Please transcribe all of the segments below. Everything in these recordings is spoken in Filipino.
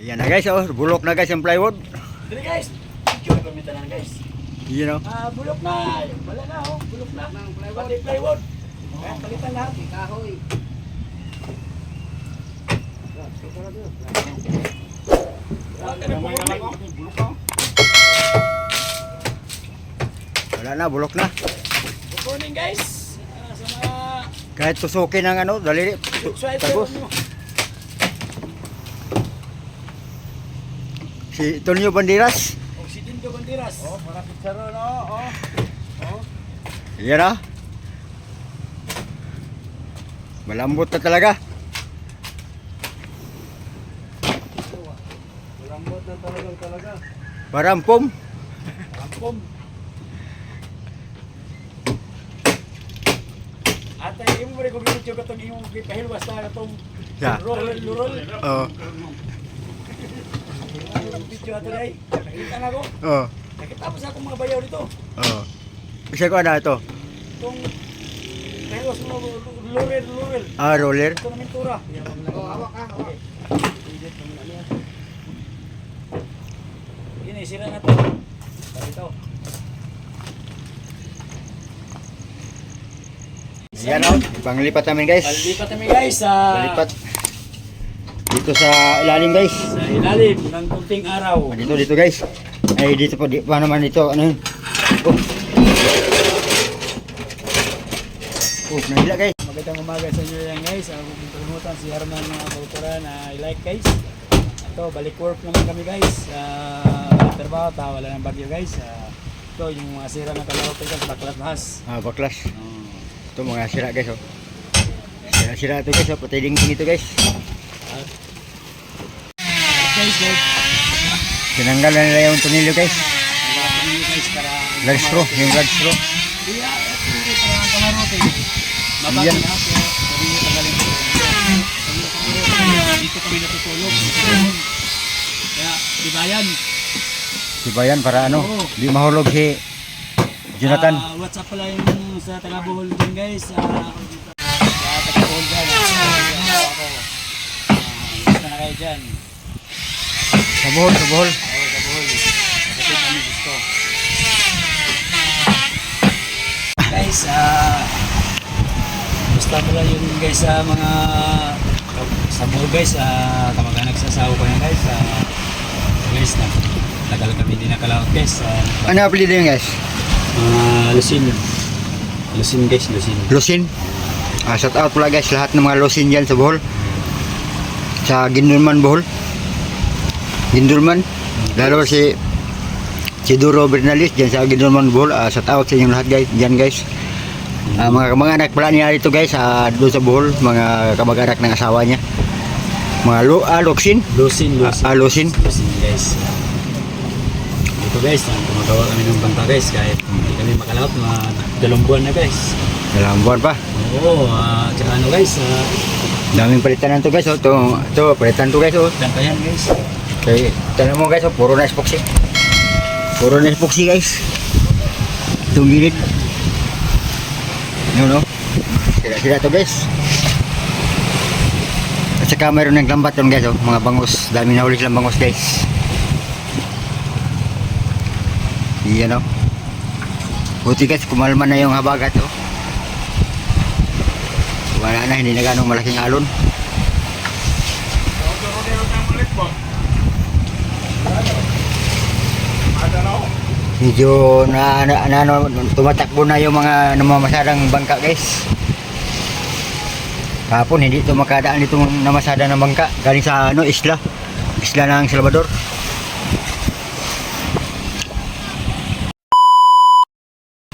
Ayan na guys, oh, bulok na guys ang plywood. Dali guys, picture kami tanan guys. You know. Bulok na, wala na oh, bulok na. Pati plywood. Kaya palitan lahat. Kahoy. Wala na, bulok na. Good morning guys. Sa mga Kahit tusukin ng ano, dali. Tagos. Si Tonyo Banderas. Occidente Banderas. Oh, para picture no. Oh. Ayan na. Malambot na talaga. Malambot na talaga. Parampom. Kampom. At ay mo rin kung video katong imong gipahilwas ta katong Ya. lurol. Oh. Video ato dai. Nakita na ko. Oh. Nakita mo sa akong mga bayaw dito. Oh. Isa ko na ito. Itong kahilwas mo lurel. Ah, roller. Ito namin tura. Oh, hawak ka. Okay. Ini sira na to. Ito. Yan o, panglipat namin guys. Palipat kami guys sa Palipat. Dito sa ilalim guys. sa ilalim ng kunting araw. Dito guys. Ay dito po, pa naman dito. Ano yun? Nahila guys. Magandang umaga sa inyo yan guys. Ako kalimutan si Herman mga kautura na i-like guys. Ito, balik work naman kami guys. Trabaho, wala ng bagyo guys. Ito yung mga sira na kalawag guys sa baklas bahas. Ah, baklas. Ito mga sira guys oh. Sira ito guys oh, patay dingding ito guys. Guys, Tinanggal na nila yung tunilyo guys. guys para Blood straw, yung blood straw. iya, ito para kamarote. Mababa Yan. na ako. Sabi niyo tanggalin ko. Dito kami natutulog. Kaya, dibayan. Sibayan para ano, di mahulog si Jonathan. What's up pala yung sa taga-Bohol din guys. Sa taga-Bohol dyan. Gusto na kayo dyan. Sa Bohol. Oo, sa Bohol. Kasi kami gusto. Guys, gusto pala yun guys sa mga sa Bohol guys. Kamag-anak sa asawa ko yan guys. Guys, tagal kami din nakalaot guys. Ano apelido yun guys? Lusin. Lusin guys, Lusin. Lusin. Shout out pula guys lahat ng mga Lusin dyan sa Bohol. Sa Gindulman Bohol. Gindulman. Lalo si Duro Bernalis dyan sa Gindulman Bohol. Shout out sa inyong lahat guys. Dyan guys. Mga kamag-anak pala niya dito guys. Doon sa Bohol. Mga kamag-anak ng asawa niya. Mga Lusin. Lusin. Lusin. Lusin guys. Dito guys, gumagawa kami ng bangka guys. Kahit hindi kami makalaot, mga 2 buwan na guys. Dalam buwan pa. Oo, tsaka ano guys, Daming palitan to guys. Ito palitan to guys. ganda yan guys. Okay, tanong mo guys, puro na epoxy. Puro na epoxy guys. Itong gilid. Yun no. Sira to guys. At saka mayroon ng lambat yun guys, mga bangus. Dami na huli silang bangus guys. Yan o. Buti guys, kumalma na yung habagat o. Wala na, hindi na ganong malaking alon. Medyo tumatakbo na yung mga namamasarang bangka guys. Kahapon hindi ito makadaan itong namasada ng bangka. Galing sa isla ng Salvador.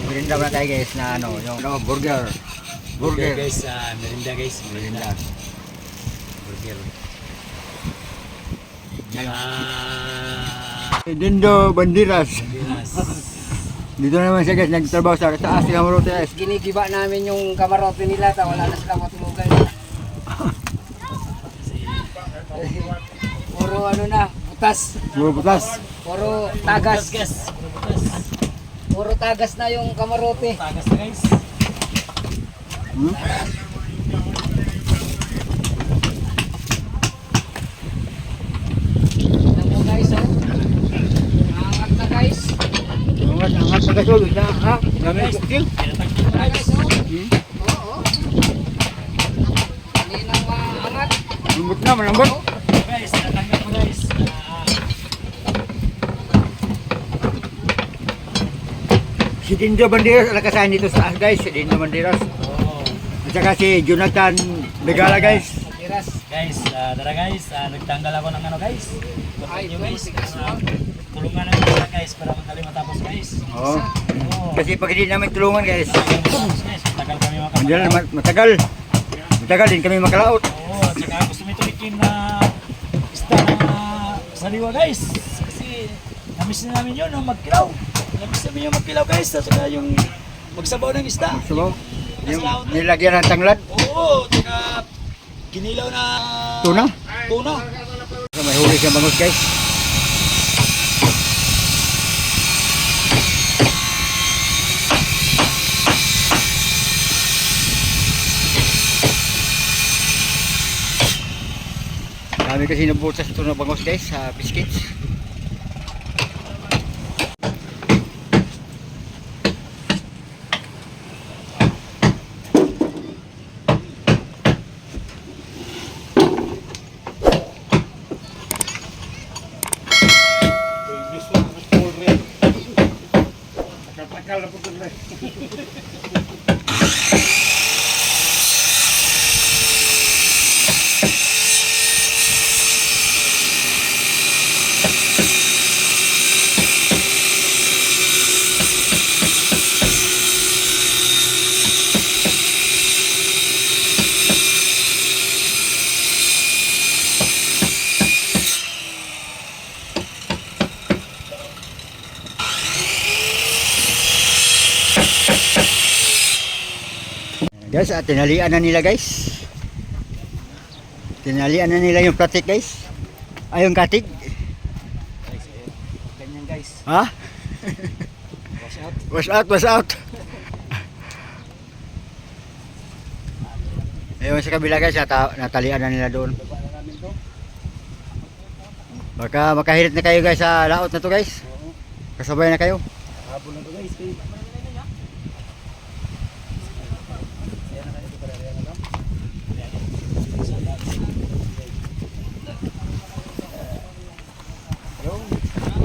Merinda na tayo guys na yung burger Guys, merinda guys, merinda. Burger. Dindo Banderas. Pinas. Dito naman siya guys, nagtrabaho sa taas ng Kamarote guys. Ginigiba namin yung kamarote nila, wala na silang matulugan. Puro ano na, butas. Puro butas. Puro tagas. Guys, Puro tagas na yung kamarote. tagas na guys. kasulod na, ha? Gamit ko skill. Guys, oh. Oo. Kaninang maangat. Lambot na, malambot. Guys, natanggal mo guys. Si Dindo Banderas, nakasahin dito sa guys, si Dindo Banderas. Oo. At saka si Jonathan Begala guys. Tiras. Guys, tara guys, nagtanggal ako ng ano guys. Ay, Nyo guys, tigas mo. tulungan namin sila guys para madali matapos guys. Oo. Oo. Kasi pag hindi namin tulungan guys, Guys, matagal kami matagal, matagal. Matagal din kami makalaot. Oo, at saka gusto mo tulikin na isda na sariwa guys. Kasi namiss na namin yun, no, magkilaw. Namiss namin yung magkilaw guys, at saka yung magsabaw ng isda. So, yung nilagyan ng tanglad, Oo, at saka kinilaw na tuna. tuna. So, may huli siyang bangus guys. Kami kasi nabutas ito ng bangus guys sa biscuits. Guys, tinalian na nila guys. Tinalian na nila yung platik guys. Ay, yung katig. Ganyan guys. Ha? Wash out. Was out, was out. Ayun sa kabila guys, natalian na nila doon. Baba na namin to. Baka makahirit na kayo guys sa laot na to guys. Oo. Kasabay na kayo. Habol na to guys. Kaya na kayo para real na lang.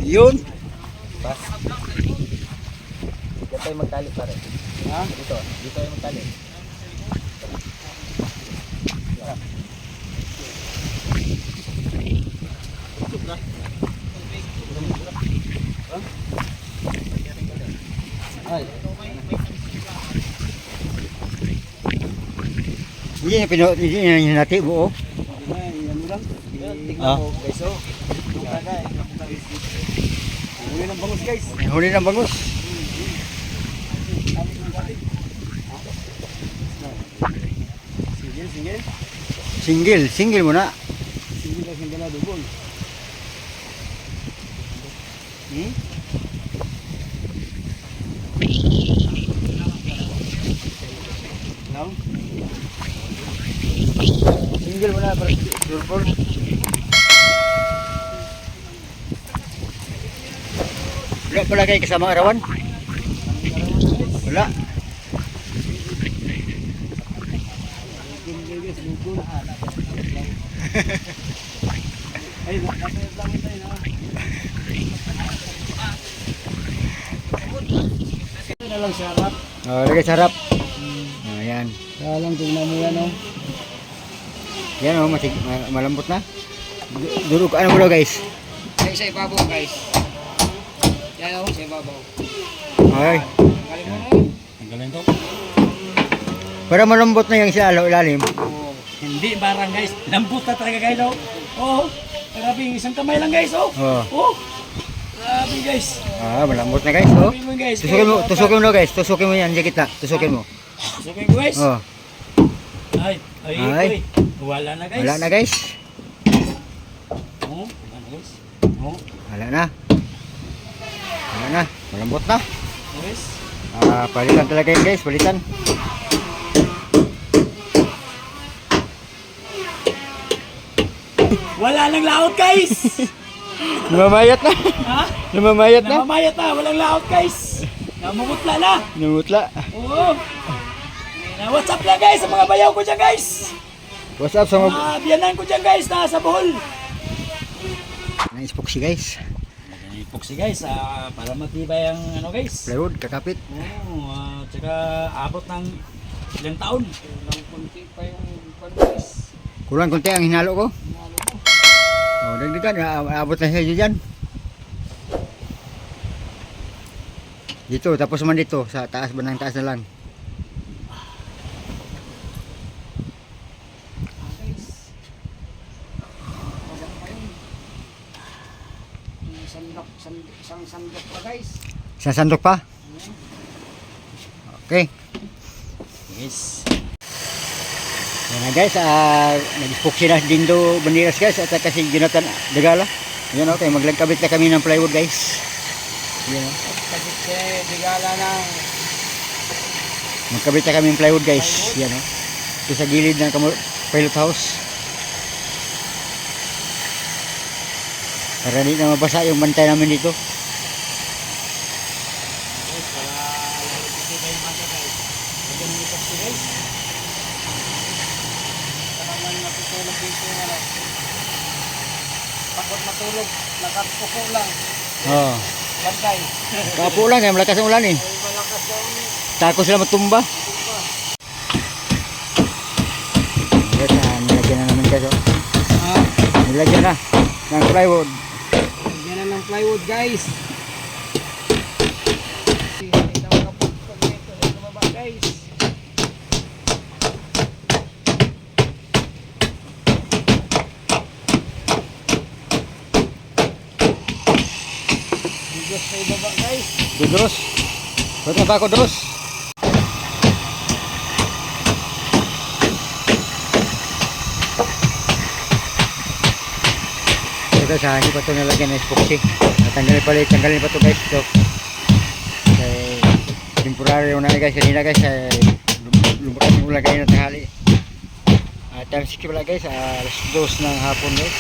Yun. Dito tayo magtali pare. Ha? Dito tayo magtali. Ay. Hindi niya hinati buo. Ano lang? Tingnan Ah. mo guys oh. Huli ng bangus guys. Huli ng bangus. Singgil. Single muna. Singgil lang singgil na dubol. No? Single muna para dulbol. Wala pala kayo kasama arawan? Wala. Ay, nakapit lang tayo na. Ito na lang siya harap. Oh, lagay sa harap. Ayan. Kaya lang tingnan mo yan oh. Yan oh, malambot na. Durog ano mo daw guys? Ay, sa ibabaw guys. Yan o, sa ibabaw. Okay. Galing mo nun. Ang galing to. Para malambot na yung sa ilalim. Hindi barang guys. Lambot na talaga guys oh. Oo. Grabe, isang kamay lang guys oh. Oh. Oh. Grabe guys. Malambot na guys. Oh. Grabe mo guys. Tusukin mo guys. Tusukin mo yan sa gitna. Tusukin mo. Sukin ko guys. Oh. Ay. Ay. Wala na guys. Wala na guys. Oh. Ano guys? Oh. Wala na. Wala na. Malambot na. Guys. Palitan talaga yun guys. Palitan. Wala nang laot guys. Namamayat na. Ha? Namamayat na. Namamayat na. Walang laot guys. Namumutla na. Namutla. Oo. Na what's up lang guys sa mga bayaw ko dyan guys. What's up sa mga... Mga biyanan ko dyan guys na sa Bohol. Na-spoxy guys. Epoxy guys, para matibay ang ano guys. Plywood, kakapit. Oo, tsaka abot ng ilang taon. Ilang kunti pa yung guys. Kulang konti ang hinalo ko. Oh, dagdagan, abot na siya dyan. Dito, tapos man dito, sa taas, bandang taas na lang. Guys. Wala pa yun. Yung isang sandok pa guys. Sa sandok pa? Okay. Yes. Yan na guys, nag-spoxy na si Dindo Banderas guys at kasi Jonathan Dagala. Yan okay, maglagkabit na kami ng plywood guys. Yan o. Kasi bigala ng Magkabit na kami ng plywood guys. Yan o. Ito sa gilid ng pilot house. Para hindi na mabasa yung bantay namin dito. Guys, para matibay yung mata guys. Lagyan ng epoxy guys. naman matutulog dito ano. Pagod matulog, nakapuko lang. Oo. Bantay. Kapo lang, kaya malakas ang ulan eh. Ay malakas daw ni. Tako sila matumba. Guys, nilagyan na namin guys. Oh. Nilagyan na ng plywood. Lagyan na ng plywood guys. Hindi na makapagpag dito sa baba guys. Bigos sa ibaba guys. Dudros. Ba't na ba ako, Dros? Ito guys, hindi pa ito nalagyan ng epoxy. Tanggalin pa ito guys. Ito. Kaya, temporary una guys. Kanina guys, lumakas yung ulan kayo ng tanghali. Time 6 pala guys, alas 2 ng hapon guys.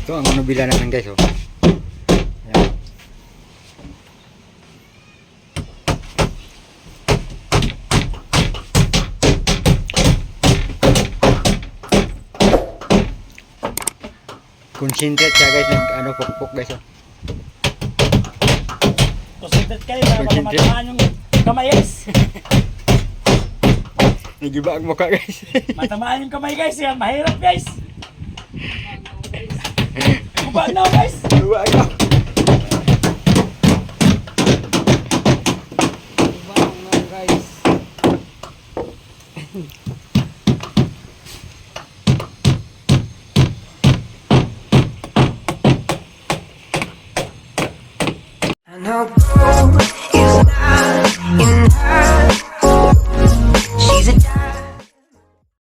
Ito ang nubila namin guys. Oh. Ayan. Concentrate siya guys ng pukpuk guys. Oh. Concentrate kayo para Concentrate. matamaan yung kamay guys. Nagiba ang mukha guys. Matamaan yung kamay guys. Yan, mahirap guys. Kuba na guys. Luwa ka. Ibang na guys. And I'll go